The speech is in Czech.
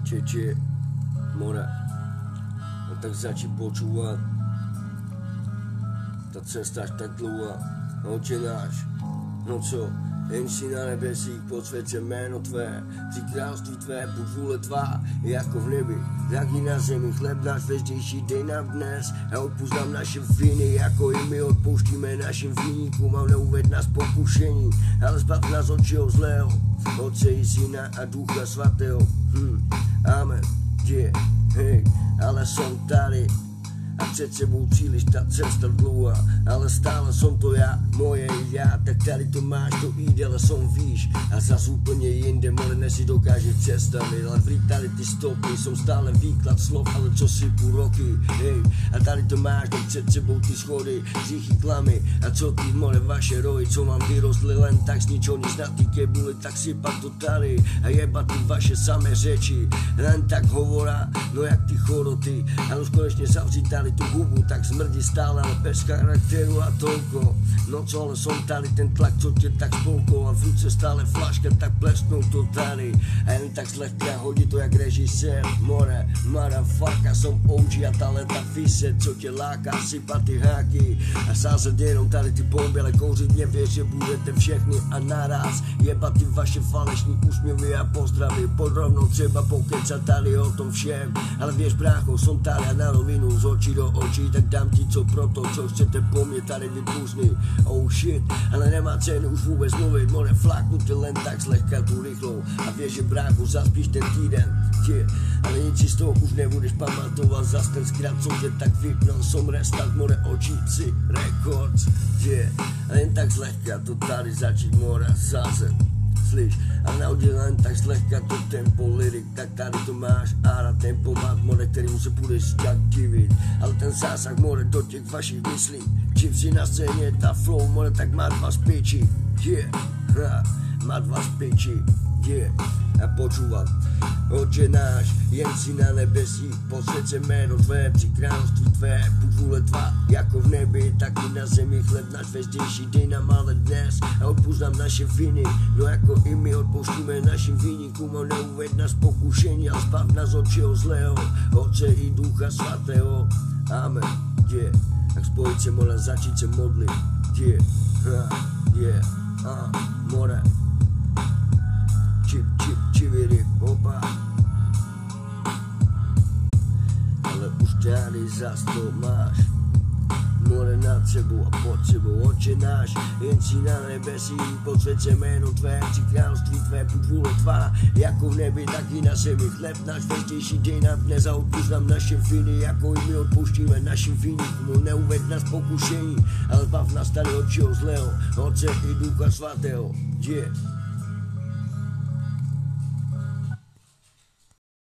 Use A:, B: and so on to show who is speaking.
A: Čeče, more. No tak začni počúvať. Ta cesta až tak dlouhá. Oče náš, no co? Jen si na nebesích posvědče jméno tvé, při království tvé, buď vůle tvá, jako v nebi, tak i na zemi. Chleb náš vezdejší dej nám dnes a odpusť nám naše viny, jako i my odpouštíme našim viníkům a neuved nás pokušení, ale zbav nás od čeho zlého, Otce i Syna a Ducha Svatého. Amen. Hej, ale som tady. A před sebou příliš ta cesta dlouhá, ale stále som to já, moje já, tak tady to máš, to jídele som víš. A zas úplně jinde, more nesi dokážeš představit, ale v tady ty stopy, som stále výklad slov, ale co si půl roky, hej. A tady to máš, tak před sebou ty schody, říchy klamy, a co ty more vaše rohy, co vám vyrostly len tak z ničeho nic na ty kebuli, tak si pak to tady a jebat ty vaše samé řeči, len tak hovora, no jak ty choroty, a už konečně zavřít tady tu hubu, tak smrdí stále, ale bez charakteru a toľko. No co, ale som tady, ten tlak, co tě tak spolkol, a v ruce stále flaška, tak plesknou to tady. A jen tak zlehka hodí to jak režisér, more, motherfucker, som OG a talenta fise, co tě láká, sypat ty háky a sázet jenom tady ty bomby, ale kouřit nevěř, že budete všechny a naraz jebat ty vaše falešní úsměvy a pozdravy, podrovnou třeba pokecat tady o tom všem, ale věř brácho, som tady a na rovinu z očí do očí, tak dám ti co proto, co chcete po mně tady vypusni. Oh shit, ale nemá cenu už vůbec mluvit, more fláknu ty len tak zlehka tu rychlou a věř, že brácho zaspíš ten týden, ale nic si z toho už nebudeš pamatovat, zas ten zkrát, co tě tak vypnul, som restart, more očíci, records, a jen tak zlehka to tady začít, more sázet. Slyš, a nahodil len tak zlehka to tempo lyrik, tak tady to máš a na tempo mat, more, kterým se budeš tak divit, ale ten zásah, more, do těch vašich myslí, čiv si na scéně, ta flow, more, tak má dva spíči, má dva spíči, a počúvat. Otče náš, jen si na nebesích, posvěť se jméno tvé, při království tvé, buď vůle tvá, jako v nebi, tak i na zemi. Chleb náš vezdejší dej nám ale dnes a odpusť nám naše viny, no jako i my odpouštíme našim viníkům a neuved nás pokušení, a zbav nás od čeho zlého, Otce i Ducha Svatého. Amen. Tak spojit se, more, začít se modlit. More. Čiviri, opa. Ale už tady zas to máš, more, nad sebou a pod sebou. Otče náš, jen si na nebesích, posvěť se jméno tvé, při království tvé, buď vůle tvá, jako v nebi, tak i na zemi. Chleb náš vezdejší dej nám dnes a odpusť nám naše viny, jako i my odpouštíme našim viníkům. Neuved nás pokušení, ale zbav nás tady od čeho zlého, Otce i Ducha Svatého.